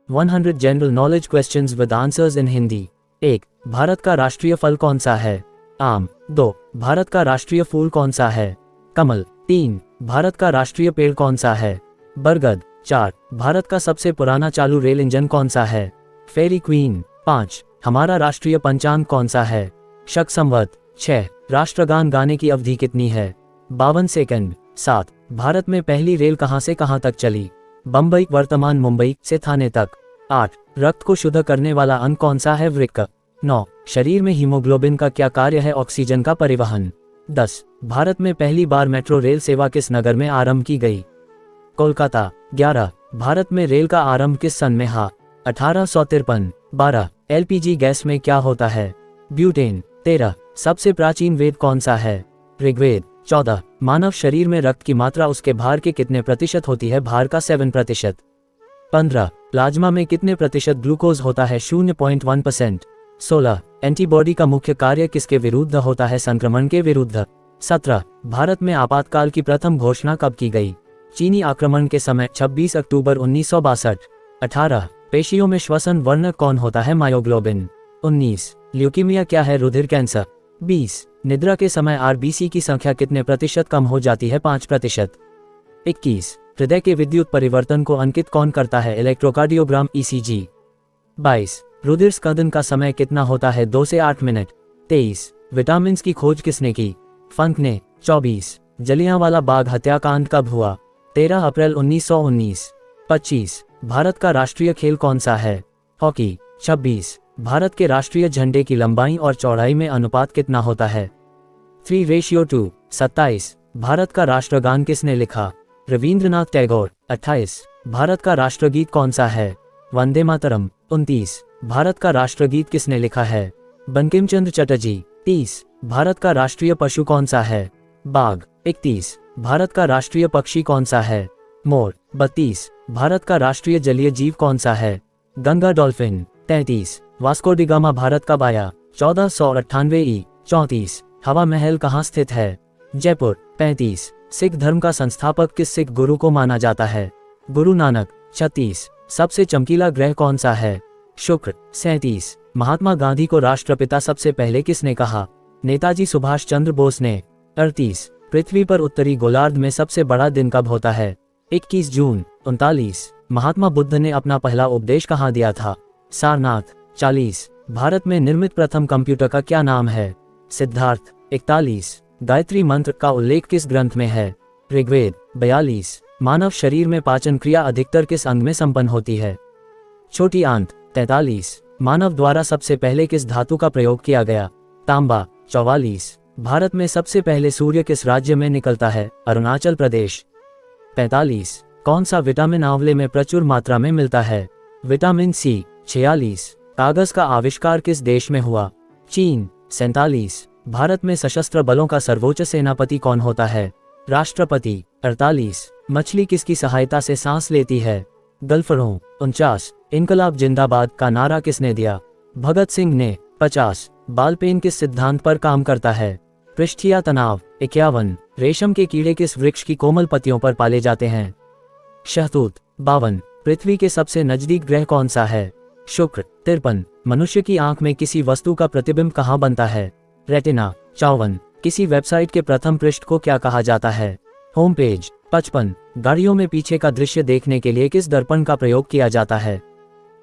100 general knowledge questions with answers in Hindi. 1. Bharat का राष्ट्रीय फल कौन सा है? आम। 2. भारत का राष्ट्रीय फूल कौन सा है? कमल। 3. भारत का राष्ट्रीय पेड़ कौन सा है? बरगद। 4. भारत का सबसे पुराना चालू रेल इंजन कौन सा है? फेरी क्वीन। 5. हमारा राष्ट्रीय पंचांग कौन सा है? शक संवत। 6. राष्ट्रगान गाने की अवधि कितनी है? 52 सेकंड। 7. भारत में पहली रेल कहां से कहां तक चली? बंबई वर्तमान मुंबई से थाने तक। 8. रक्त को शुद्ध करने वाला अंग कौन सा है? वृक्क। 9. शरीर में हीमोग्लोबिन का क्या कार्य है? ऑक्सीजन का परिवहन। 10. भारत में पहली बार मेट्रो रेल सेवा किस नगर में आरंभ की गई? कोलकाता। 11. भारत में रेल का आरंभ किस सन में हुआ? 1853। 12. एलपीजी गैस में क्या होता है? ब्यूटेन। 13. सबसे प्राचीन वेद कौन सा है? ऋग्वेद। 14. मानव शरीर में रक्त की मात्रा उसके भार के कितने प्रतिशत होती है? भार का 7%। 15. प्लाज्मा में कितने प्रतिशत ग्लूकोज होता है? 0.1%। 16. एंटीबॉडी का मुख्य कार्य किसके विरुद्ध होता है? संक्रमण के विरुद्ध। 17. भारत में आपातकाल की प्रथम घोषणा कब की गई? चीनी आक्रमण के समय 26 अक्टूबर 1962। 18. पेशियों में श्वसन वर्ण कौन होता है? मायोग्लोबिन। 19. ल्यूकीमिया क्या है? रुधिर कैंसर। 20. निद्रा के समय आरबीसी की संख्या कितने प्रतिशत कम हो जाती है? 5%। 21. हृदय के विद्युत परिवर्तन को अंकित कौन करता है? Electrocardiogram ECG. 22. रुधिर स्कंदन का समय कितना होता है? 2 से 8 मिनट। 23. विटामिन की खोज किसने की? फंक ने। 24. जलियांवाला बाग हत्याकांड कब हुआ? 13 अप्रैल 1919। 25. भारत का राष्ट्रीय खेल कौन सा है? हॉकी। 26. भारत के राष्ट्रीय झंडे की लंबाई और चौड़ाई में अनुपात कितना होता है? 3:2। 27. भारत का राष्ट्रगान किसने लिखा? रवींद्रनाथ टैगोर। 28. भारत का राष्ट्रगीत कौन सा है? वंदे मातरम। 29. भारत का राष्ट्रगीत किसने लिखा है? बंकिम चंद्र चटर्जी। 30. भारत का राष्ट्रीय पशु कौन सा है? बाघ। 31. भारत का राष्ट्रीय पक्षी कौन सा है? मोर। 32. भारत का राष्ट्रीय जलीय जीव कौन सा है? Ganga dolphin. 33. Vasco D gamma Bharat कब आया? 1498 ई। 34. हवा महल कहाँ स्थित है? जयपुर। 35. सिख धर्म का संस्थापक किस सिख गुरु को माना जाता है? गुरु नानक। 36. सबसे चमकीला ग्रह कौन सा है? शुक्र। 37. महात्मा गांधी को राष्ट्रपिता सबसे पहले किसने कहा? नेताजी सुभाष चंद्र बोस ने। 38. पृथ्वी पर उत्तरी गोलार्ध में सबसे बड़ा दिन कब होता है? 21 जून। 39. महात्मा बुद्ध ने अपना पहला उपदेश कहाँ दिया था? सारनाथ। 40. भारत में निर्मित प्रथम कंप्यूटर का क्या नाम है? सिद्धार्थ। 41. गायत्री मंत्र का उल्लेख किस ग्रंथ में है? ऋग्वेद। 42. मानव शरीर में पाचन क्रिया अधिकतर किस अंग में संपन्न होती है? छोटी आंत। 43. मानव द्वारा सबसे पहले किस धातु का प्रयोग किया गया? तांबा। 44. भारत में सबसे पहले सूर्य किस राज्य में निकलता है? अरुणाचल प्रदेश। 45. कौन सा विटामिन आंवले में प्रचुर मात्रा में मिलता है? Vitamin C. 46. कागज का आविष्कार किस देश में हुआ? चीन। 47. भारत में सशस्त्र बलों का सर्वोच्च सेनापति कौन होता है? राष्ट्रपति। 48. मछली किसकी सहायता से सांस लेती है? गल्फरों। 49. इनकलाब जिंदाबाद का नारा किसने दिया? भगत सिंह ने। 50. बाल पेन किस सिद्धांत पर काम करता है? पृष्ठीय तनाव। 51. रेशम के कीड़े किस वृक्ष की कोमल पत्तियों पर पाले जाते हैं? शहतूत। 52. पृथ्वी के सबसे नजदीक ग्रह कौन सा है? शुक्र। 53. मनुष्य की आंख में किसी वस्तु का प्रतिबिंब कहाँ बनता है? रेटिना। 54. किसी वेबसाइट के प्रथम पृष्ठ को क्या कहा जाता है? Home page. 55. गाड़ियों में पीछे का दृश्य देखने के लिए किस दर्पण का प्रयोग किया जाता है?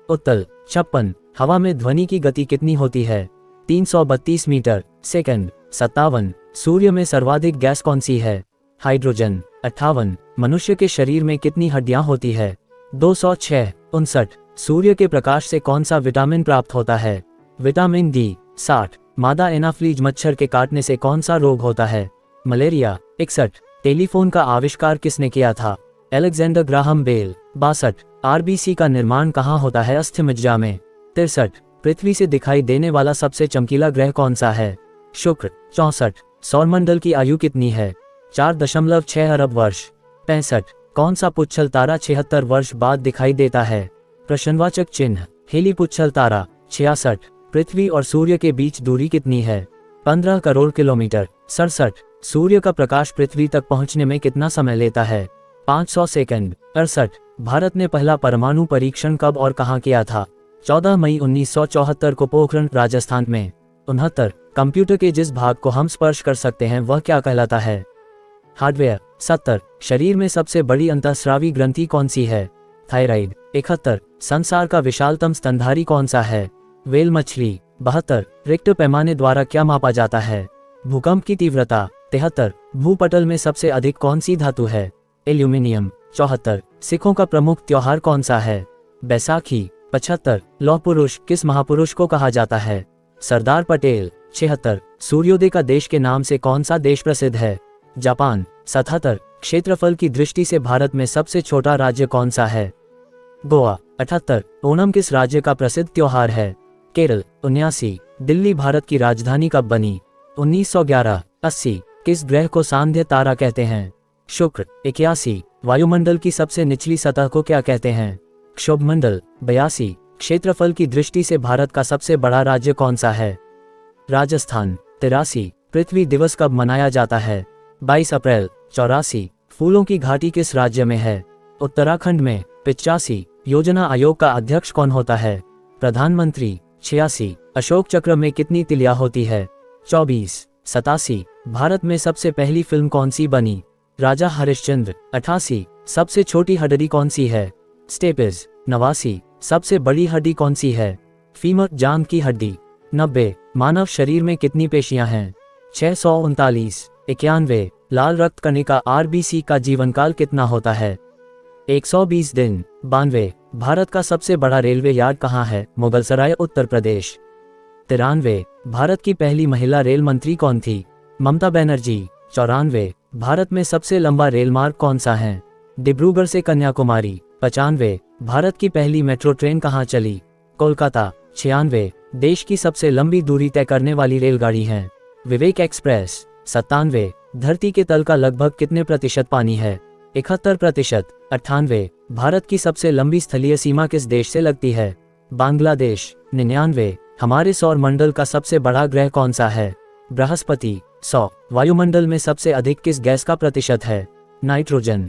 उत्तल। 56. हवा में ध्वनि की गति कितनी होती है? 332 मीटर सेकंड। 57. सूर्य में सर्वाधिक गैस कौन सी है? हाइड्रोजन। 58. मनुष्य के शरीर में कितनी हड्डियां होती है? 206। 59. सूर्य के प्रकाश से कौन सा विटामिन प्राप्त होता है? Vitamin D. 60. मादा एनाफ्लीज मच्छर के काटने से कौन सा रोग होता है? मलेरिया। 61. टेलीफोन का आविष्कार किसने किया था? Alexander Graham bell. 62. आरबीसी का निर्माण कहाँ होता है? अस्थिमज्जा में। 63. पृथ्वी से दिखाई देने वाला सबसे चमकीला ग्रह कौन सा है? शुक्र। 64. सौरमंडल की आयु कितनी है? 4.6 अरब वर्ष। 65. कौन सा पुच्छल तारा 76 वर्ष बाद दिखाई देता है? प्रश्नवाचक चिन्ह। हेली पुच्छल तारा। 66. पृथ्वी और सूर्य के बीच दूरी कितनी है? 15 करोड़ किलोमीटर। 67. सूर्य का प्रकाश पृथ्वी तक पहुंचने में कितना समय लेता है? 500 सेकंड। 68. भारत ने पहला परमाणु परीक्षण कब और कहां किया था? 14 मई 1974 को पोखरण, राजस्थान में। 69 कंप्यूटर के जिस भाग को हम स्पर्श कर सकते हैं वह क्या कहलाता है? हार्डवेयर। 70 शरीर में सबसे बड़ी अंतःस्रावी ग्रंथि कौन सी है? थायराइड। 71 संसार का विशालतम स्तनधारी कौन सा है? व्हेल मछली। 72 रिक्टर पैमाने द्वारा क्या मापा जाता है? भूकंप की तीव्रता। 73 भूपटल में सबसे अधिक कौन सी धातु है? एल्यूमिनियम। 74 सिखों का प्रमुख त्योहार कौन सा है? बैसाखी। 75 लौह पुरुष किस महापुरुष को कहा जाता है? सरदार पटेल। 76 सूर्योदय का देश के नाम से कौन सा देश प्रसिद्ध है? जापान। 77 क्षेत्रफल की दृष्टि से भारत में सबसे छोटा राज्य कौन सा है? गोवा। 78 ओणम किस राज्य का प्रसिद्ध त्योहार है? केरल। 79 दिल्ली भारत की राजधानी कब बनी? 1911। 80 किस ग्रह को सांध्य तारा कहते हैं? शुक्र। 81 वायुमंडल की सबसे निचली सतह को क्या कहते हैं? क्षोभमंडल। 82 क्षेत्रफल की दृष्टि से भारत का सबसे बड़ा राज्य कौन सा है? राजस्थान। 83 पृथ्वी दिवस कब मनाया जाता है? 22 अप्रैल। 84 फूलों की घाटी किस राज्य में है? उत्तराखंड में। 85 योजना आयोग का अध्यक्ष कौन होता है? प्रधानमंत्री। 86 अशोक चक्र में कितनी तिलियां होती है? 24। 87 भारत में सबसे पहली फिल्म कौन सी बनी? राजा हरिश्चंद्र। 88 सबसे छोटी हड्डी कौन सी है? स्टेपिस। 89 सबसे बड़ी हड्डी कौन सी है? फीमर, जांघ की हड्डी। 90 मानव शरीर में कितनी पेशियां हैं? 639। 91 लाल रक्त कणिका आरबीसी का जीवनकाल कितना होता है? 120 दिन। 92 भारत का सबसे बड़ा रेलवे यार्ड कहाँ है? मुगलसराय, उत्तर प्रदेश। 93 भारत की पहली महिला रेल मंत्री कौन थी? ममता बनर्जी। 94 भारत में सबसे लंबा रेल मार्ग कौन सा है? डिब्रूगढ़ से कन्याकुमारी। 95 भारत की पहली मेट्रो ट्रेन कहाँ चली? कोलकाता। 96 देश की सबसे लंबी दूरी तय करने वाली रेलगाड़ी है? विवेक एक्सप्रेस। 97 धरती के तल का लगभग कितने प्रतिशत पानी है? 71%। 98 भारत की सबसे लंबी स्थलीय सीमा किस देश से लगती है? बांग्लादेश। 99 हमारे सौर मंडल का सबसे बड़ा ग्रह कौन सा है? बृहस्पति। 100 वायुमंडल में सबसे अधिक किस गैस का प्रतिशत है? नाइट्रोजन।